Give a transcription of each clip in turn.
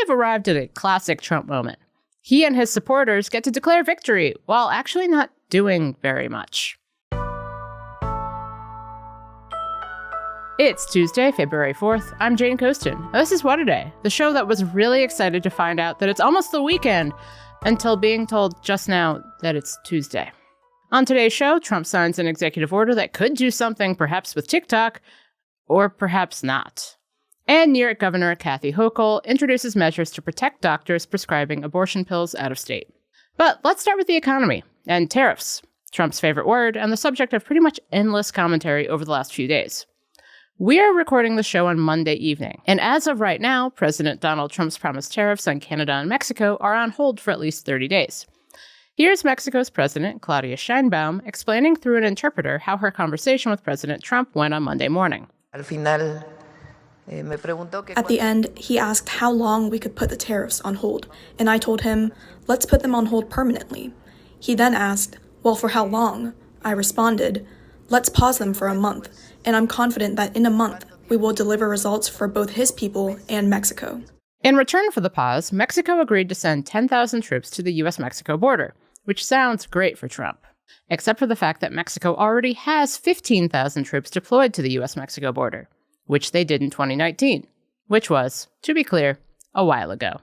have arrived at a classic Trump moment. He and his supporters get to declare victory while actually not doing very much. It's Tuesday, February 4th. I'm Jane Coaston. This is What A Day, the show that was really excited to find out that it's almost the weekend until being told just now that it's Tuesday. On today's show, Trump signs an executive order that could do something perhaps with TikTok, or perhaps not. And New York Governor Kathy Hochul introduces measures to protect doctors prescribing abortion pills out of state. But let's start with the economy and tariffs, Trump's favorite word and the subject of pretty much endless commentary over the last few days. We are recording the show on Monday evening, and as of right now, President Donald Trump's promised tariffs on Canada and Mexico are on hold for at least 30 days. Here's Mexico's President, Claudia Sheinbaum, explaining through an interpreter how her conversation with President Trump went on Monday morning. At the end, he asked how long we could put the tariffs on hold, and I told him, let's put them on hold permanently. He then asked, well, for how long? I responded, let's pause them for a month, and I'm confident that in a month, we will deliver results for both his people and Mexico. In return for the pause, Mexico agreed to send 10,000 troops to the U.S.-Mexico border, which sounds great for Trump, except for the fact that Mexico already has 15,000 troops deployed to the U.S.-Mexico border, which they did in 2019, which was, to be clear, a while ago.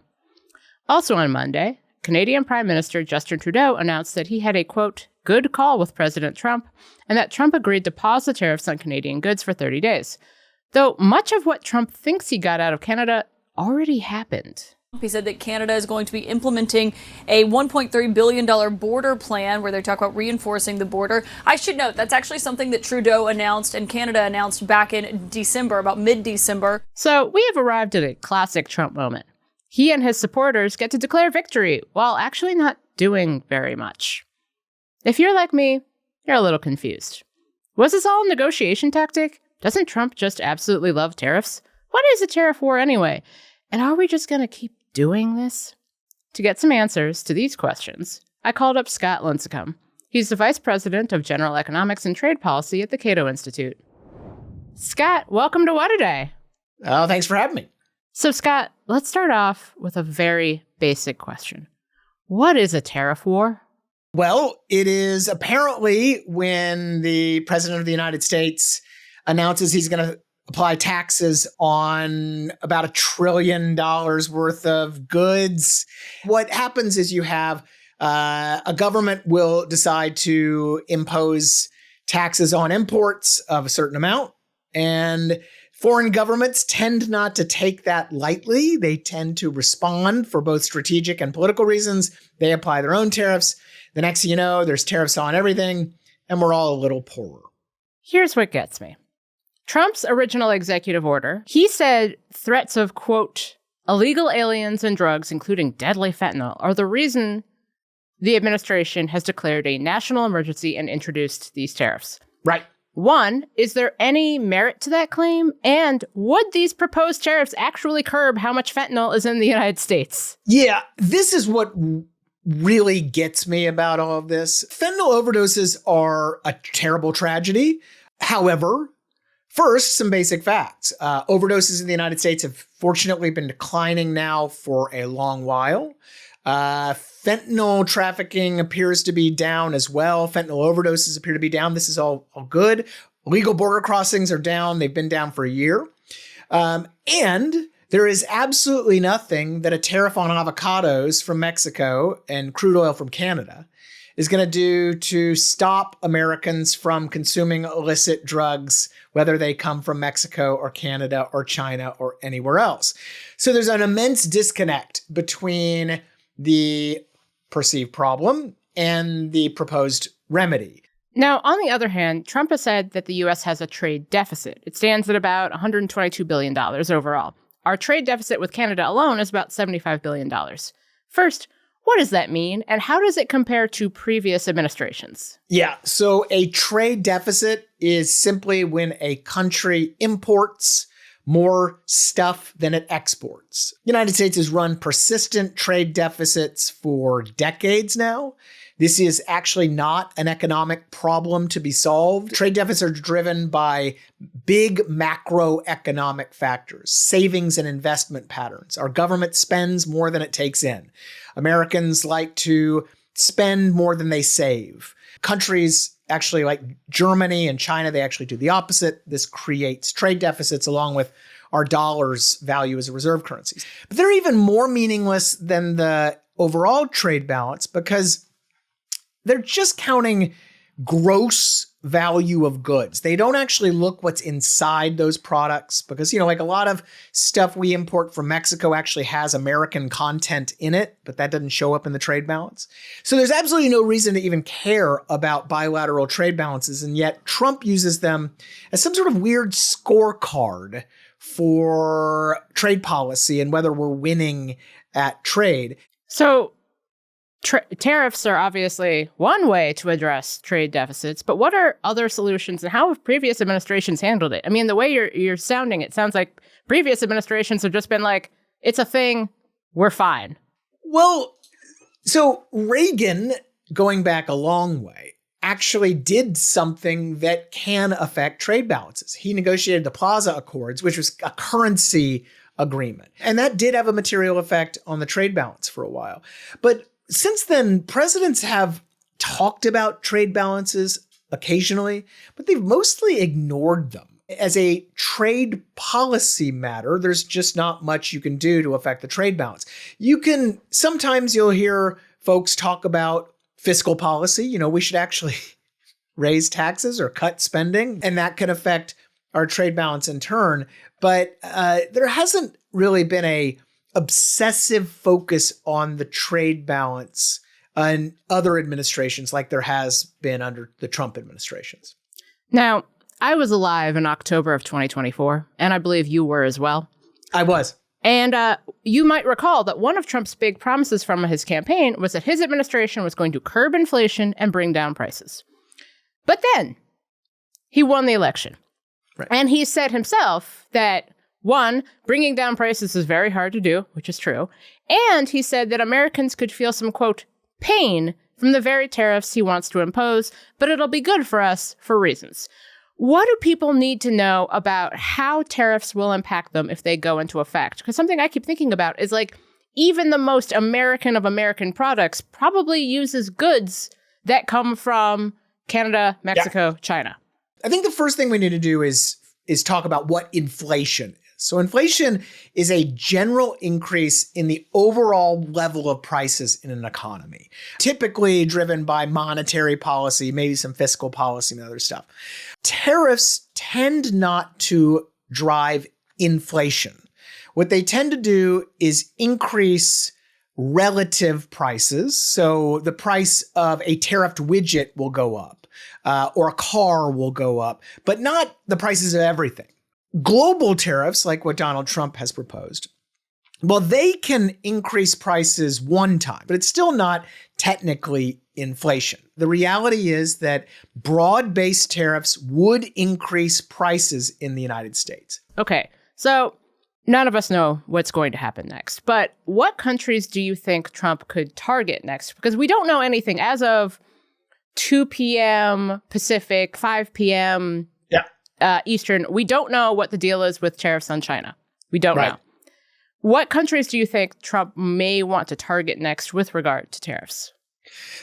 Also on Monday, Canadian Prime Minister Justin Trudeau announced that he had a, quote, good call with President Trump, and that Trump agreed to pause the tariffs on Canadian goods for 30 days. Though much of what Trump thinks he got out of Canada already happened. He said that Canada is going to be implementing a $1.3 billion border plan where they talk about reinforcing the border. I should note that's actually something that Trudeau announced and Canada announced back in December, about mid-December. So we have arrived at a classic Trump moment. He and his supporters get to declare victory while actually not doing very much. If you're like me, you're a little confused. Was this all a negotiation tactic? Doesn't Trump just absolutely love tariffs? What is a tariff war anyway? And are we just going to keep doing this? To get some answers to these questions, I called up Scott Lincecum. He's the Vice President of General Economics and Trade Policy at the Cato Institute. Scott, welcome to What A Day. Oh, thanks for having me. So Scott, let's start off with a very basic question. What is a tariff war? Well, it is apparently when the President of the United States announces he's going to apply taxes on about $1 trillion worth of goods. What happens is you have a government will decide to impose taxes on imports of a certain amount, and foreign governments tend not to take that lightly. They tend to respond for both strategic and political reasons. They apply their own tariffs. The next thing you know, there's tariffs on everything, and we're all a little poorer. Here's what gets me. Trump's original executive order, he said threats of, quote, illegal aliens and drugs, including deadly fentanyl, are the reason the administration has declared a national emergency and introduced these tariffs. Right. One, is there any merit to that claim? And would these proposed tariffs actually curb how much fentanyl is in the United States? Yeah, this is what really gets me about all of this. Fentanyl overdoses are a terrible tragedy. However, first, some basic facts. Overdoses in the United States have fortunately been declining now for a long while. Fentanyl trafficking appears to be down as well. Fentanyl overdoses appear to be down. This is all good. Legal border crossings are down. They've been down for a year. And there is absolutely nothing that a tariff on avocados from Mexico and crude oil from Canada is going to do to stop Americans from consuming illicit drugs, whether they come from Mexico or Canada or China or anywhere else. So there's an immense disconnect between the perceived problem and the proposed remedy. Now, on the other hand, Trump has said that the U.S. has a trade deficit. It stands at about $122 billion overall. Our trade deficit with Canada alone is about $75 billion. First, what does that mean, and how does it compare to previous administrations? Yeah, so a trade deficit is simply when a country imports more stuff than it exports. The United States has run persistent trade deficits for decades now. This is actually not an economic problem to be solved. Trade deficits are driven by big macroeconomic factors, savings and investment patterns. Our government spends more than it takes in. Americans like to spend more than they save. Countries actually like Germany and China, they actually do the opposite. This creates trade deficits along with our dollar's value as a reserve currency. But they're even more meaningless than the overall trade balance because they're just counting gross value of goods. They don't actually look what's inside those products because, like a lot of stuff we import from Mexico actually has American content in it, but that doesn't show up in the trade balance. So there's absolutely no reason to even care about bilateral trade balances. And yet Trump uses them as some sort of weird scorecard for trade policy and whether we're winning at trade. So tariffs are obviously one way to address trade deficits, but what are other solutions and how have previous administrations handled it? I mean, the way you're sounding, it sounds like previous administrations have just been like, it's a thing, we're fine. Well, so Reagan, going back a long way, actually did something that can affect trade balances. He negotiated the Plaza Accords, which was a currency agreement. And that did have a material effect on the trade balance for a while. But since then, presidents have talked about trade balances occasionally, but they've mostly ignored them. As a trade policy matter, there's just not much you can do to affect the trade balance. Sometimes you'll hear folks talk about fiscal policy. We should actually raise taxes or cut spending, and that can affect our trade balance in turn. But there hasn't really been a obsessive focus on the trade balance in other administrations like there has been under the Trump administrations. Now, I was alive in October of 2024, and I believe you were as well. I was. And you might recall that one of Trump's big promises from his campaign was that his administration was going to curb inflation and bring down prices. But then he won the election. Right. And he said himself that, one, bringing down prices is very hard to do, which is true. And he said that Americans could feel some, quote, pain from the very tariffs he wants to impose, but it'll be good for us for reasons. What do people need to know about how tariffs will impact them if they go into effect? Because something I keep thinking about is like, even the most American of American products probably uses goods that come from Canada, Mexico, China. I think the first thing we need to do is talk about what inflation is. So inflation is a general increase in the overall level of prices in an economy, typically driven by monetary policy, maybe some fiscal policy and other stuff. Tariffs tend not to drive inflation. What they tend to do is increase relative prices. So the price of a tariffed widget will go up, or a car will go up, but not the prices of everything. Global tariffs, like what Donald Trump has proposed, well, they can increase prices one time, but it's still not technically inflation. The reality is that broad-based tariffs would increase prices in the United States. Okay, so none of us know what's going to happen next, but what countries do you think Trump could target next? Because we don't know anything as of 2 p.m. Pacific, 5 p.m. Eastern. We don't know what the deal is with tariffs on China. We don't know. What countries do you think Trump may want to target next with regard to tariffs?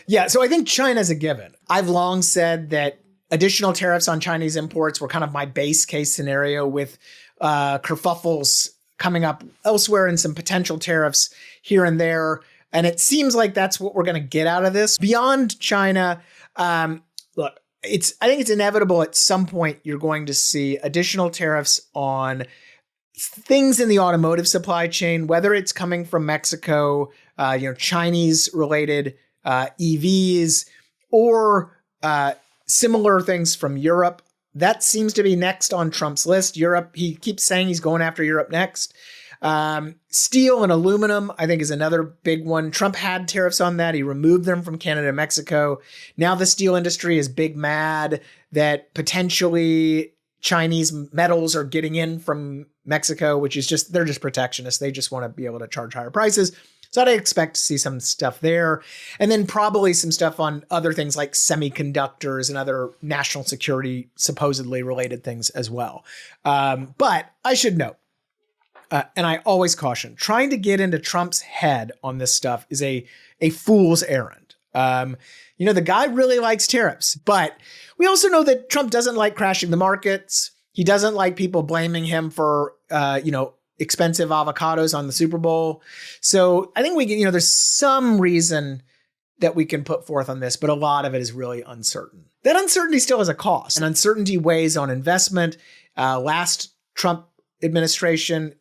Yeah, so I think China's a given. I've long said that additional tariffs on Chinese imports were kind of my base case scenario, with kerfuffles coming up elsewhere and some potential tariffs here and there. And it seems like that's what we're going to get out of this. Beyond China, look, I think it's inevitable at some point you're going to see additional tariffs on things in the automotive supply chain, whether it's coming from Mexico, Chinese related EVs, or similar things from Europe. That seems to be next on Trump's list. Europe, he keeps saying he's going after Europe next. Steel and aluminum, I think, is another big one. Trump had tariffs on that. He removed them from Canada and Mexico. Now the steel industry is big mad that potentially Chinese metals are getting in from Mexico, which is they're just protectionists. They just want to be able to charge higher prices. So I'd expect to see some stuff there. And then probably some stuff on other things like semiconductors and other national security supposedly related things as well. But I should note, and I always caution, trying to get into Trump's head on this stuff is a fool's errand. The guy really likes tariffs, but we also know that Trump doesn't like crashing the markets. He doesn't like people blaming him for, expensive avocados on the Super Bowl. So I think there's some reason that we can put forth on this, but a lot of it is really uncertain. That uncertainty still has a cost, and uncertainty weighs on investment. Last Trump administration,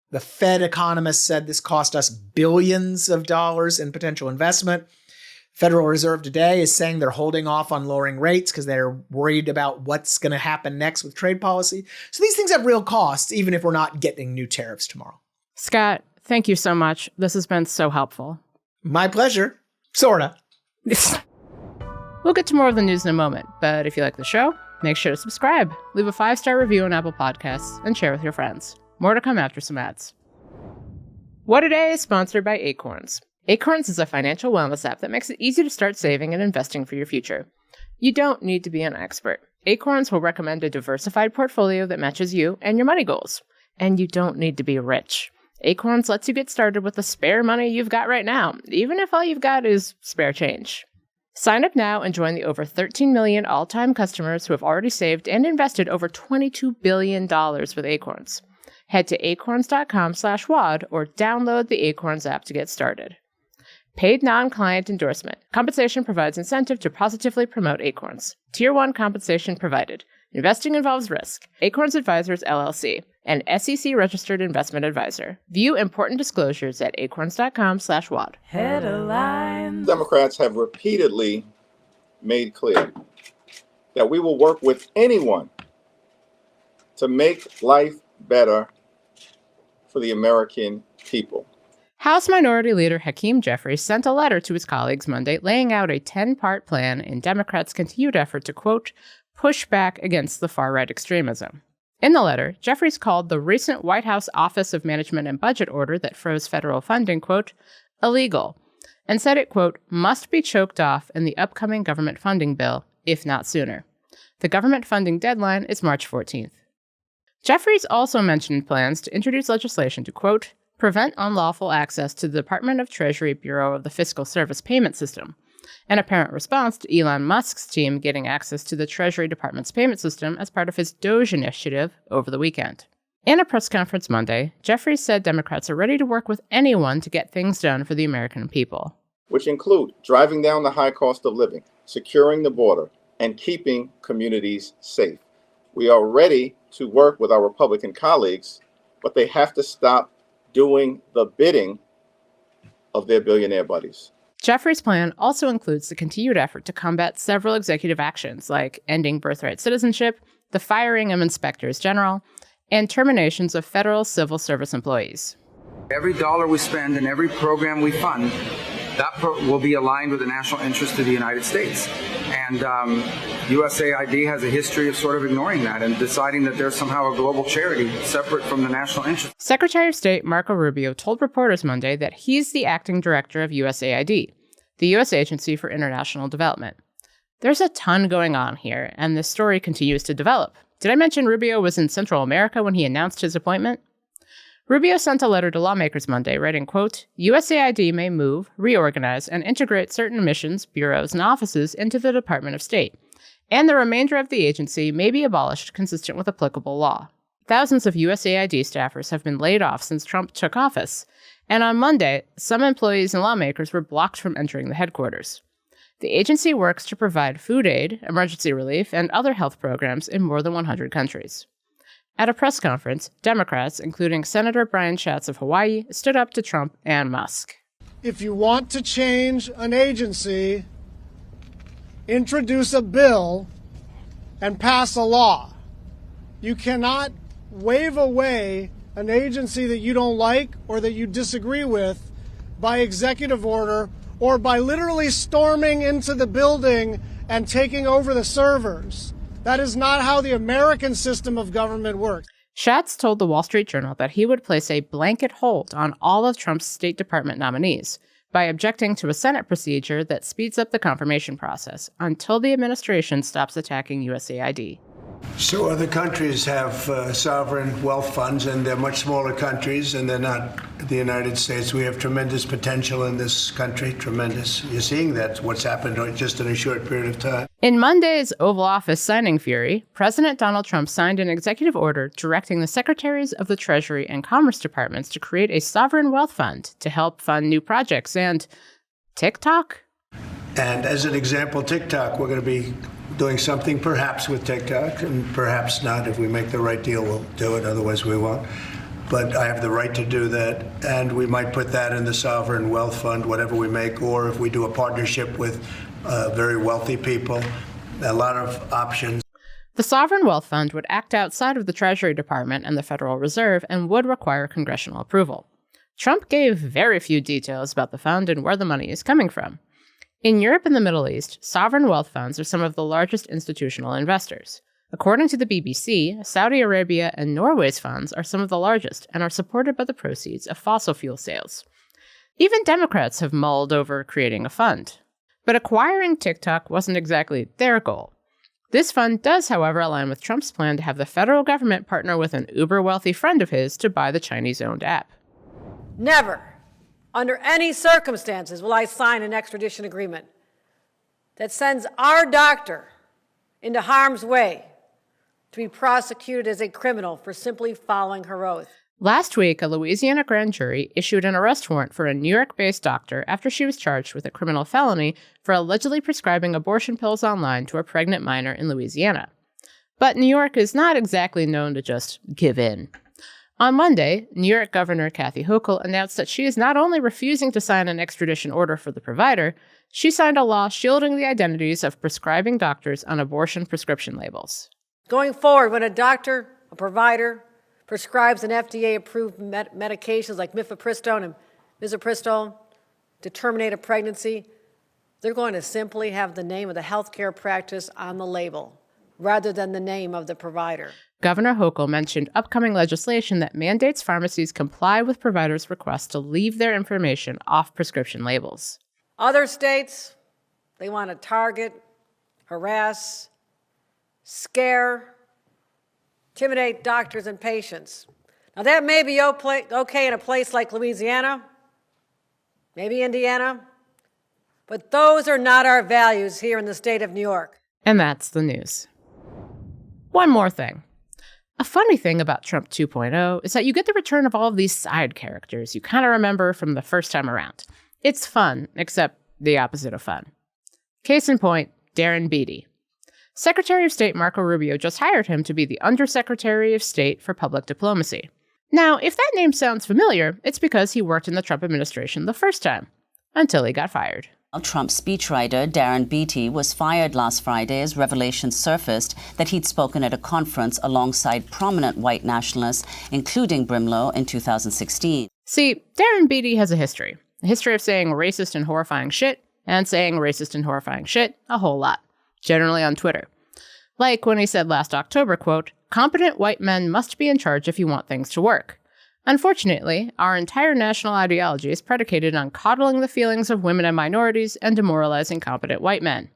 the Fed economists said this cost us billions of dollars in potential investment. Federal Reserve today is saying they're holding off on lowering rates because they're worried about what's going to happen next with trade policy. So these things have real costs, even if we're not getting new tariffs tomorrow. Scott, thank you so much. This has been so helpful. My pleasure. Sorta. We'll get to more of the news in a moment, but if you like the show, make sure to subscribe, leave a 5-star review on Apple Podcasts, and share with your friends. More to come after some ads. What Today is sponsored by Acorns. Acorns is a financial wellness app that makes it easy to start saving and investing for your future. You don't need to be an expert. Acorns will recommend a diversified portfolio that matches you and your money goals. And you don't need to be rich. Acorns lets you get started with the spare money you've got right now, even if all you've got is spare change. Sign up now and join the over 13 million all-time customers who have already saved and invested over $22 billion with Acorns. Head to acorns.com/WAD or download the Acorns app to get started. Paid non-client endorsement. Compensation provides incentive to positively promote Acorns. Tier 1 compensation provided. Investing involves risk. Acorns Advisors, LLC. An SEC-registered investment advisor. View important disclosures at acorns.com/WAD. Headlines. Democrats have repeatedly made clear that we will work with anyone to make life better for the American people. House Minority Leader Hakeem Jeffries sent a letter to his colleagues Monday laying out a 10-part plan in Democrats' continued effort to, quote, push back against the far-right extremism. In the letter, Jeffries called the recent White House Office of Management and Budget order that froze federal funding, quote, illegal, and said it, quote, must be choked off in the upcoming government funding bill, if not sooner. The government funding deadline is March 14th. Jeffries also mentioned plans to introduce legislation to, quote, prevent unlawful access to the Department of Treasury Bureau of the Fiscal Service payment system, an apparent response to Elon Musk's team getting access to the Treasury Department's payment system as part of his Doge initiative over the weekend. In a press conference Monday, Jeffries said Democrats are ready to work with anyone to get things done for the American people, which include driving down the high cost of living, securing the border, and keeping communities safe. We are ready to work with our Republican colleagues, but they have to stop doing the bidding of their billionaire buddies. Jeffries' plan also includes the continued effort to combat several executive actions like ending birthright citizenship, the firing of inspectors general, and terminations of federal civil service employees. Every dollar we spend and every program we fund, that will be aligned with the national interest of the United States. And USAID has a history of sort of ignoring that and deciding that they're somehow a global charity separate from the national interest. Secretary of State Marco Rubio told reporters Monday that he's the acting director of USAID, the U.S. Agency for International Development. There's a ton going on here, and this story continues to develop. Did I mention Rubio was in Central America when he announced his appointment? Rubio sent a letter to lawmakers Monday, writing, quote, USAID may move, reorganize, and integrate certain missions, bureaus, and offices into the Department of State, and the remainder of the agency may be abolished consistent with applicable law. Thousands of USAID staffers have been laid off since Trump took office, and on Monday, some employees and lawmakers were blocked from entering the headquarters. The agency works to provide food aid, emergency relief, and other health programs in more than 100 countries. At a press conference, Democrats, including Senator Brian Schatz of Hawaii, stood up to Trump and Musk. If you want to change an agency, introduce a bill and pass a law. You cannot wave away an agency that you don't like or that you disagree with by executive order or by literally storming into the building and taking over the servers. That is not how the American system of government works. Schatz told the Wall Street Journal that he would place a blanket hold on all of Trump's State Department nominees by objecting to a Senate procedure that speeds up the confirmation process until the administration stops attacking USAID. So other countries have sovereign wealth funds, and they're much smaller countries, and they're not the United States. We have tremendous potential in this country, tremendous. You're seeing that, what's happened just in a short period of time. In Monday's Oval Office signing fury, President Donald Trump signed an executive order directing the secretaries of the Treasury and Commerce Departments to create a sovereign wealth fund to help fund new projects. And TikTok? And as an example, TikTok, we're going to be doing something perhaps with TikTok, and perhaps not. If we make the right deal, we'll do it. Otherwise, we won't. But I have the right to do that, and we might put that in the sovereign wealth fund, whatever we make, or if we do a partnership with very wealthy people, a lot of options. The sovereign wealth fund would act outside of the Treasury Department and the Federal Reserve and would require congressional approval. Trump gave very few details about the fund and where the money is coming from. In Europe and the Middle East, sovereign wealth funds are some of the largest institutional investors. According to the BBC, Saudi Arabia and Norway's funds are some of the largest and are supported by the proceeds of fossil fuel sales. Even Democrats have mulled over creating a fund. But acquiring TikTok wasn't exactly their goal. This fund does, however, align with Trump's plan to have the federal government partner with an uber-wealthy friend of his to buy the Chinese-owned app. Never, under any circumstances, will I sign an extradition agreement that sends our doctor into harm's way to be prosecuted as a criminal for simply following her oath. Last week, a Louisiana grand jury issued an arrest warrant for a New York-based doctor after she was charged with a criminal felony for allegedly prescribing abortion pills online to a pregnant minor in Louisiana. But New York is not exactly known to just give in. On Monday, New York Governor Kathy Hochul announced that she is not only refusing to sign an extradition order for the provider, she signed a law shielding the identities of prescribing doctors on abortion prescription labels. Going forward, when a doctor, a provider, prescribes an FDA-approved medications like mifepristone and misoprostol to terminate a pregnancy, they're going to simply have the name of the healthcare practice on the label, rather than the name of the provider. Governor Hochul mentioned upcoming legislation that mandates pharmacies comply with providers' requests to leave their information off prescription labels. Other states, they want to target, harass, scare, intimidate doctors and patients. Now, that may be okay in a place like Louisiana, maybe Indiana, but those are not our values here in the state of New York. And that's the news. One more thing. A funny thing about Trump 2.0 is that you get the return of all of these side characters you kind of remember from the first time around. It's fun, except the opposite of fun. Case in point, Darren Beattie. Secretary of State Marco Rubio just hired him to be the Undersecretary of State for Public Diplomacy. Now, if that name sounds familiar, it's because he worked in the Trump administration the first time, until he got fired. Trump speechwriter Darren Beattie was fired last Friday as revelations surfaced that he'd spoken at a conference alongside prominent white nationalists, including Brimlow, in 2016. See, Darren Beattie has a history of saying racist and horrifying shit, and saying racist and horrifying shit a whole lot, generally on Twitter. Like when he said last October, quote, "Competent white men must be in charge if you want things to work." Unfortunately, our entire national ideology is predicated on coddling the feelings of women and minorities and demoralizing competent white men.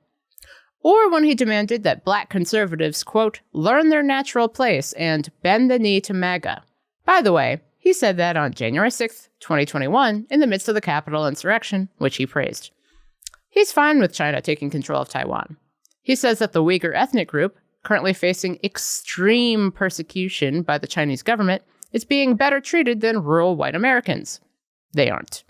Or when he demanded that black conservatives, quote, "learn their natural place and bend the knee to MAGA." By the way, he said that on January 6th, 2021, in the midst of the Capitol insurrection, which he praised. He's fine with China taking control of Taiwan. He says that the Uyghur ethnic group, currently facing extreme persecution by the Chinese government, is being better treated than rural white Americans. They aren't.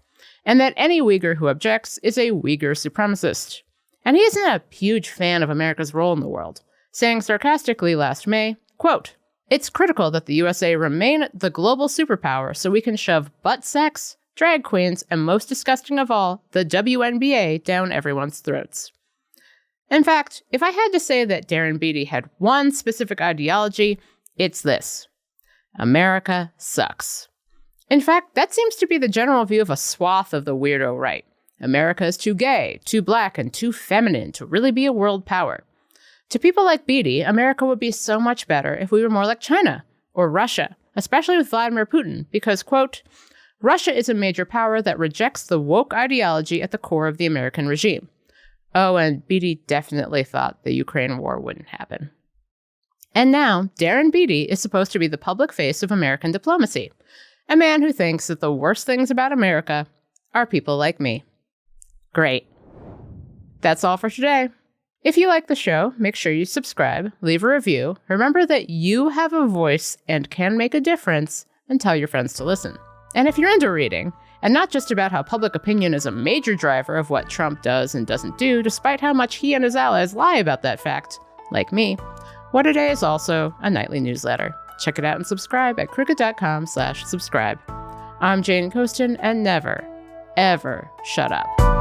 And that any Uyghur who objects is a Uyghur supremacist. And he isn't a huge fan of America's role in the world, saying sarcastically last May, quote, "It's critical that the USA remain the global superpower so we can shove butt sex, drag queens, and most disgusting of all, the WNBA down everyone's throats." In fact, if I had to say that Darren Beattie had one specific ideology, it's this: America sucks. In fact, that seems to be the general view of a swath of the weirdo right. America is too gay, too black, and too feminine to really be a world power. To people like Beattie, America would be so much better if we were more like China, or Russia, especially with Vladimir Putin, because, quote, Russia is a major power that rejects the woke ideology at the core of the American regime. Oh, and Beattie definitely thought the Ukraine war wouldn't happen. And now, Darren Beattie is supposed to be the public face of American diplomacy, a man who thinks that the worst things about America are people like me. Great. That's all for today. If you like the show, make sure you subscribe, leave a review, remember that you have a voice and can make a difference, and tell your friends to listen. And if you're into reading, and not just about how public opinion is a major driver of what Trump does and doesn't do, despite how much he and his allies lie about that fact, like me, What A Day is also a nightly newsletter. Check it out and subscribe at crooked.com/subscribe. I'm Jane Coaston, and never, ever shut up.